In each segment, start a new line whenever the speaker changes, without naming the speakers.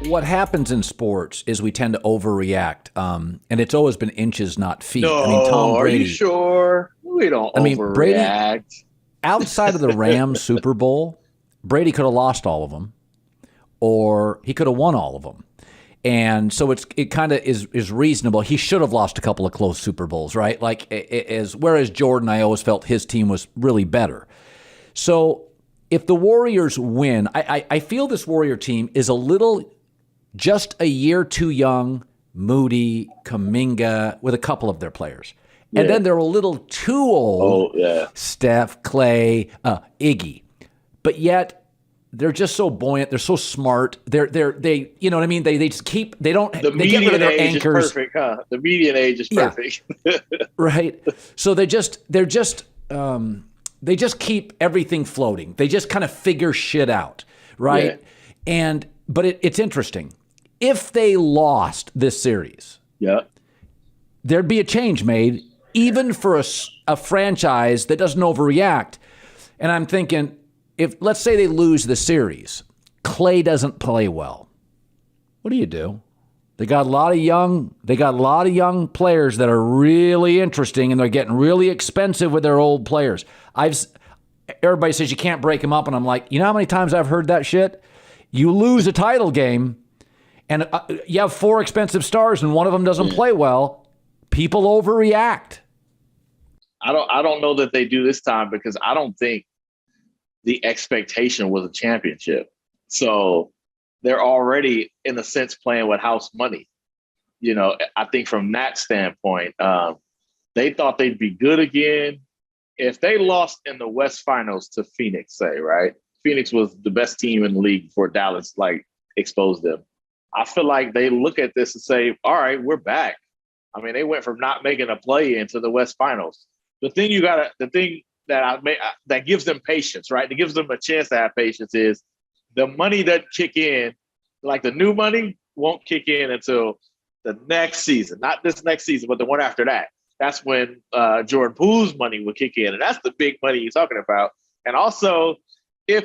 what happens in sports is we tend to overreact, and it's always been inches, not feet.
No,
I mean, Tom Brady.
are you sure? We don't
Brady,
overreact.
outside of the Rams Super Bowl, Brady could have lost all of them, or he could have won all of them. And so it kind of is reasonable. He should have lost a couple of close Super Bowls, right? Whereas Jordan, I always felt his team was really better. So if the Warriors win, I feel this Warrior team is a little just a year too young, Moody, Kuminga, with a couple of their players. And then they're a little too old, Steph, Clay, Iggy. But yet they're just so buoyant. They're so smart. They you know what I mean? They just keep, they don't,
The
they get rid of their
median age
anchors.
is perfect, huh? The median age is perfect.
Right. So they just keep everything floating. They just kind of figure shit out, right? Yeah. But it's interesting. If they lost this series, there'd be a change made, even for a franchise that doesn't overreact. And I'm thinking, if let's say they lose the series, Clay doesn't play well, what do? They got a lot of young players that are really interesting, and they're getting really expensive with their old players. Everybody says you can't break them up, and I'm like, you know how many times I've heard that shit? You lose a title game, and you have 4 expensive stars, and one of them doesn't play well. People overreact.
I don't know that they do this time, because I don't think the expectation was a championship. So they're already, in a sense, playing with house money. You know, I think from that standpoint, they thought they'd be good again. If they lost in the West Finals to Phoenix, say, right? Phoenix was the best team in the league before Dallas, exposed them. I feel like they look at this and say, all right, we're back. I mean, they went from not making a play into the West Finals. The thing that gives them patience, right? That gives them a chance to have patience is the money that kick in, like the new money won't kick in until the next season, not this next season, but the one after that. That's when Jordan Poole's money will kick in. And that's the big money you're talking about. And also, if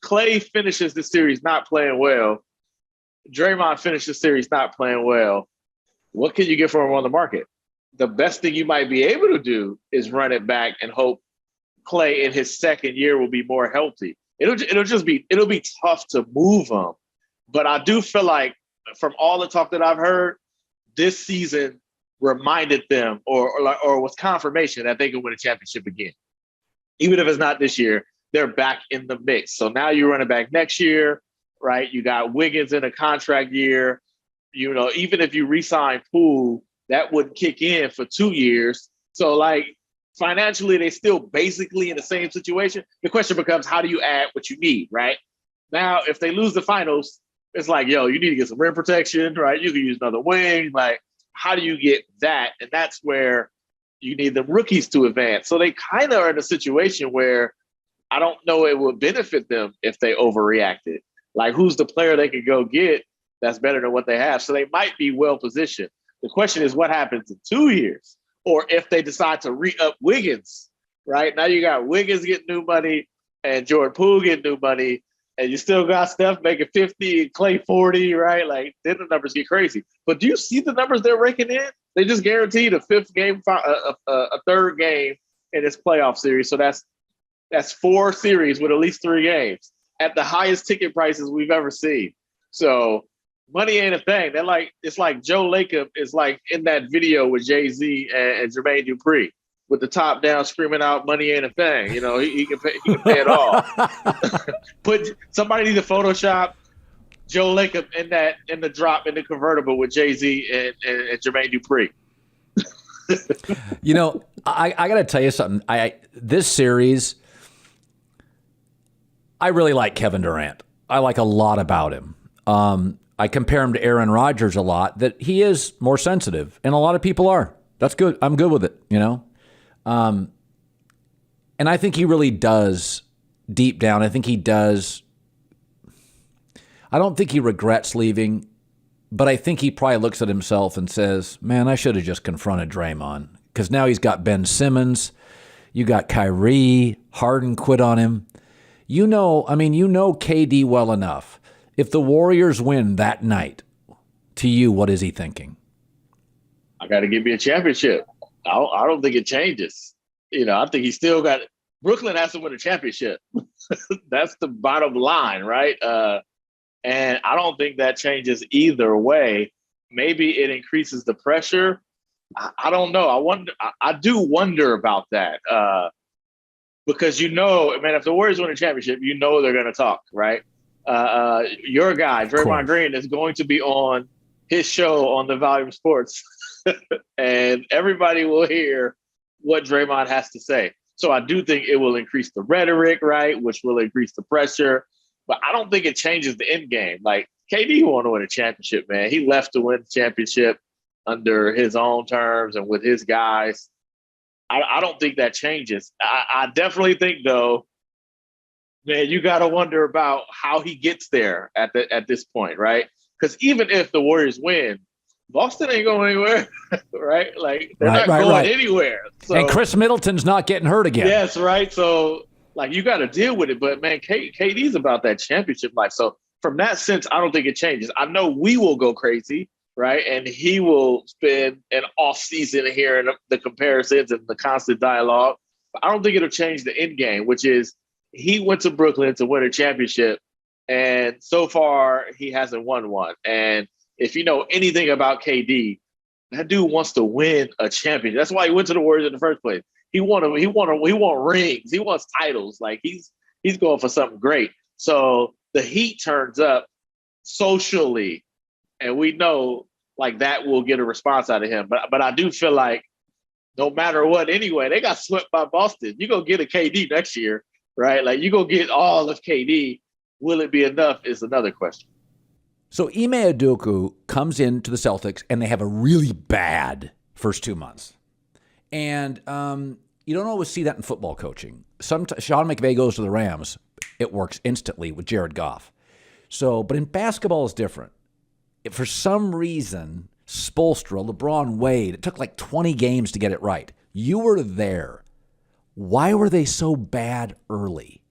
Clay finishes the series not playing well, Draymond finishes the series not playing well, what can you get for him on the market? The best thing you might be able to do is run it back and hope Clay in his second year will be more healthy. It'll be tough to move him. But I do feel like, from all the talk that I've heard, this season reminded them or was confirmation that they can win a championship again. Even if it's not this year, they're back in the mix. So now you're running back next year, right? You got Wiggins in a contract year. You know, even if you re-sign Poole, that wouldn't kick in for 2 years. So, financially, they're still basically in the same situation. The question becomes, how do you add what you need, right? Now, if they lose the finals, it's like, yo, you need to get some rim protection, right? You can use another wing. How do you get that? And that's where you need the rookies to advance. So they kind of are in a situation where I don't know it would benefit them if they overreacted. Who's the player they could go get that's better than what they have? So they might be well positioned. The question is what happens in 2 years, or if they decide to re-up Wiggins, right? Now you got Wiggins getting new money and Jordan Poole getting new money, and you still got Steph making 50 and Clay 40, right? Then the numbers get crazy. But do you see the numbers they're raking in? They just guaranteed a fifth game, a third game in this playoff series. So that's 4 series with at least 3 games at the highest ticket prices we've ever seen. So money ain't a thing. It's like Joe Lacob is in that video with Jay-Z and Jermaine Dupri with the top down screaming out, "Money ain't a thing." You know, he can pay it all. Somebody need to Photoshop Joe Lacob in the drop in the convertible with Jay-Z and Jermaine Dupri.
You know, I got to tell you something. This series, I really like Kevin Durant. I like a lot about him. I compare him to Aaron Rodgers a lot, that he is more sensitive, and a lot of people are. That's good. I'm good with it, you know? And I think he really does, deep down, I think he does. I don't think he regrets leaving, but I think he probably looks at himself and says, man, I should have just confronted Draymond, because now he's got Ben Simmons. You got Kyrie. Harden quit on him. You know KD well enough. If the Warriors win that night, to you, what is he thinking?
I got to give me a championship. I don't think it changes. I think he still got – Brooklyn has to win a championship. That's the bottom line, right? And I don't think that changes either way. Maybe it increases the pressure. I don't know. I do wonder about that because man, if the Warriors win a championship, they're going to talk, right? Your guy, Draymond Green, is going to be on his show on the Volume Sports, and everybody will hear what Draymond has to say. So I do think it will increase the rhetoric, right, which will increase the pressure. But I don't think it changes the end game. Like, KD want to win a championship, man. He left to win the championship under his own terms and with his guys. I don't think that changes. I definitely think, though, man, you got to wonder about how he gets there at this point, right? Because even if the Warriors win, Boston ain't going anywhere, right? Like, they're not going anywhere. So,
and Chris Middleton's not getting hurt again.
Yes, right? So, like, you got to deal with it. But, man, KD's about that championship life. So, from that sense, I don't think it changes. I know we will go crazy, right? And he will spend an off season hearing the comparisons and the constant dialogue. But I don't think it'll change the end game, which is he went to Brooklyn to win a championship. And so far, he hasn't won one. And if you know anything about KD, that dude wants to win a championship. That's why he went to the Warriors in the first place. He wants rings. He wants titles. Like, he's going for something great. So the heat turns up socially, and we know, like, that will get a response out of him. But I do feel like no matter what, anyway, they got swept by Boston. You go get a KD next year, right? Like, you go get all of KD. Will it be enough is another question.
So Ime Udoka comes into the Celtics, and they have a really bad first 2 months. And you don't always see that in football coaching. Sometimes Sean McVay goes to the Rams. It works instantly with Jared Goff. But in basketball, it's different. For some reason, Spoelstra, LeBron, Wade, it took like 20 games to get it right. You were there. Why were they so bad early?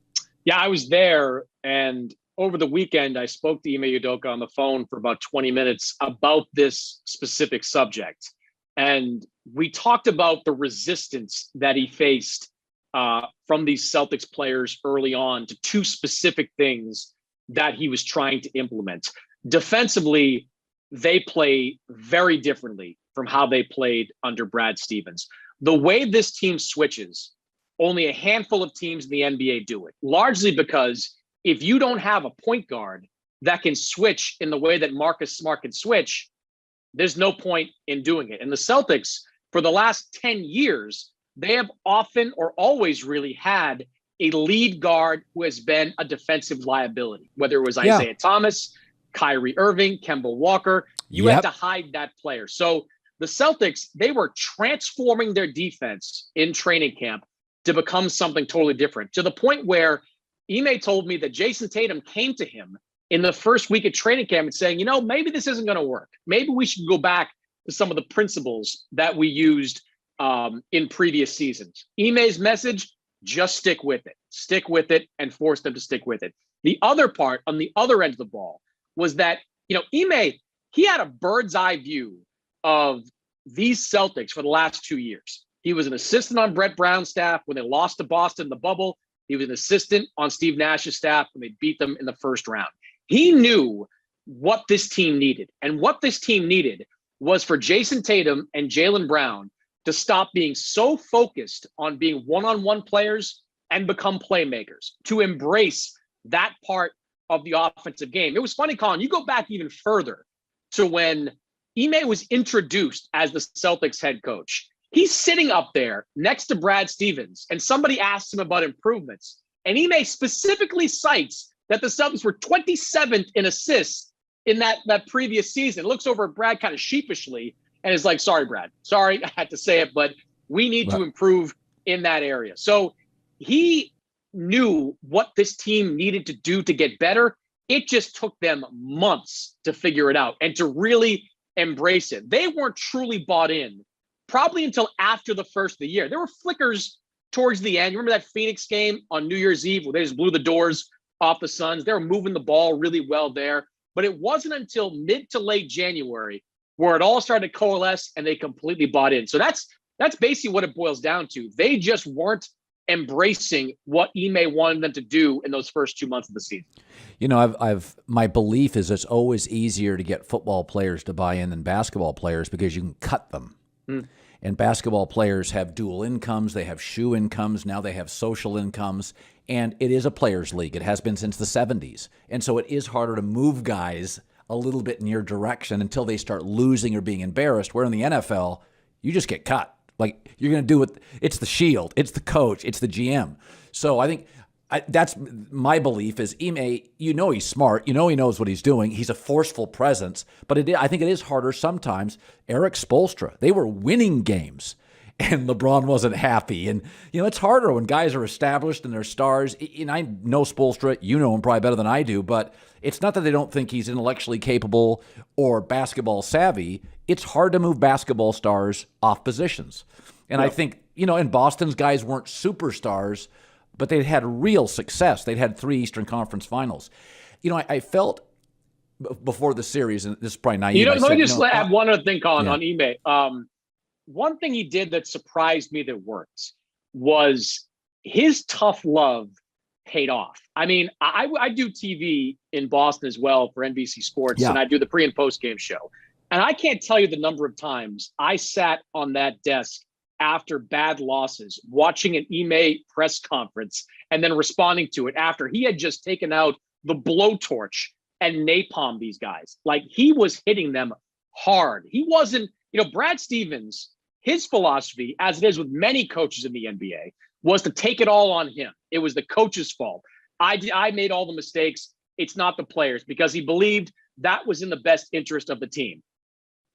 Yeah, I was there, and over the weekend, I spoke to Ime Udoka on the phone for about 20 minutes about this specific subject. And we talked about the resistance that he faced from these Celtics players early on to two specific things that he was trying to implement. Defensively, they play very differently from how they played under Brad Stevens. The way this team switches, only a handful of teams in the NBA do it, largely because if you don't have a point guard that can switch in the way that Marcus Smart can switch, there's no point in doing it. And the Celtics, for the last 10 years, they have often or always really had a lead guard who has been a defensive liability, whether it was Isaiah Thomas, Kyrie Irving, Kemba Walker. You had to hide that player. So the Celtics, they were transforming their defense in training camp to become something totally different, to the point where Ime told me that Jason Tatum came to him in the first week of training camp and saying, maybe this isn't going to work. Maybe we should go back to some of the principles that we used in previous seasons. Ime's message, just stick with it and force them to stick with it. The other part on the other end of the ball was that, Ime, he had a bird's eye view of these Celtics for the last 2 years. He was an assistant on Brett Brown's staff when they lost to Boston in the bubble. He was an assistant on Steve Nash's staff when they beat them in the first round. He knew what this team needed. And what this team needed was for Jason Tatum and Jaylen Brown to stop being so focused on being one-on-one players and become playmakers, to embrace that part of the offensive game. It was funny, Colin, you go back even further to when Ime was introduced as the Celtics head coach. He's sitting up there next to Brad Stevens, and somebody asks him about improvements. And Ime specifically cites that the Celtics were 27th in assists in that previous season. Looks over at Brad kind of sheepishly and is like, sorry, Brad. Sorry, I had to say it, but we need to improve in that area. So he knew what this team needed to do to get better. It just took them months to figure it out and to really embrace it. They weren't truly bought in probably until after the first of the year. There were flickers towards the end. Remember that Phoenix game on New Year's Eve where they just blew the doors off the Suns. They were moving the ball really well there. But it wasn't until mid to late January where it all started to coalesce and they completely bought in. So that's basically what it boils down to. They just weren't embracing what Ime wanted them to do in those first 2 months of the season.
You know, my belief is it's always easier to get football players to buy in than basketball players because you can cut them. And basketball players have dual incomes. They have shoe incomes. Now they have social incomes. And it is a players' league. It has been since the 70s. And so it is harder to move guys a little bit in your direction until they start losing or being embarrassed. Where in the NFL, you just get cut. Like, you're going to do it. It's the shield. It's the coach. It's the GM. So I think that's my belief is Ime, you know he's smart. You know he knows what he's doing. He's a forceful presence. But I think it is harder sometimes. Eric Spoelstra, they were winning games, and LeBron wasn't happy. And, you know, it's harder when guys are established and they're stars. And I know Spoelstra. You know him probably better than I do. But it's not that they don't think he's intellectually capable or basketball savvy. It's hard to move basketball stars off positions. And I think, you know, and Boston's guys weren't superstars, but they had real success. They'd had 3 Eastern Conference Finals. You know, I felt before the series, and this is probably naive.
Let me just add one other thing, Colin, on Ime. One thing he did that surprised me that worked was his tough love paid off. I mean, I do TV in Boston as well for NBC Sports, and I do the pre- and post-game show. And I can't tell you the number of times I sat on that desk after bad losses, watching an Ime press conference and then responding to it after he had just taken out the blowtorch and napalm these guys. Like, he was hitting them hard. He wasn't, you know, Brad Stevens, his philosophy, as it is with many coaches in the NBA, was to take it all on him. It was the coach's fault. I made all the mistakes. It's not the players, because he believed that was in the best interest of the team.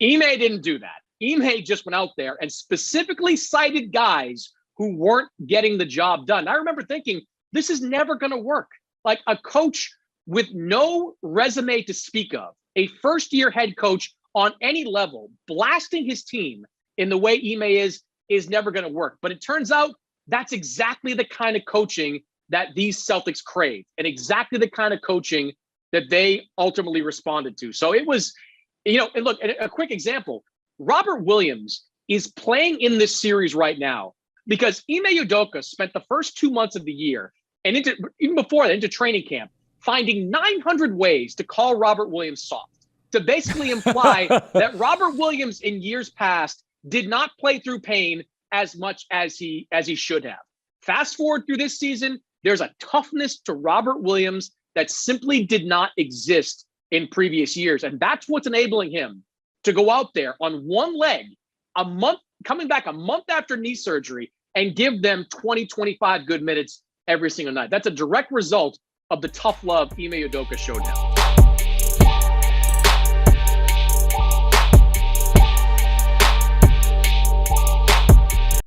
Ime didn't do that. Ime just went out there and specifically cited guys who weren't getting the job done. I remember thinking, this is never going to work. Like, a coach with no resume to speak of, a first-year head coach on any level, blasting his team in the way Ime is never going to work. But it turns out that's exactly the kind of coaching that these Celtics crave, and exactly the kind of coaching that they ultimately responded to. So it was, you know, and look, a quick example, Robert Williams is playing in this series right now because Ime Udoka spent the first 2 months of the year, and even before that, into training camp, finding 900 ways to call Robert Williams soft, to basically imply that Robert Williams in years past did not play through pain as much as he should have. Fast forward through this season, there's a toughness to Robert Williams that simply did not exist in previous years. And that's what's enabling him to go out there on one leg, coming back a month after knee surgery, and give them 20, 25 good minutes every single night. That's a direct result of the tough love Ime Udoka showed him.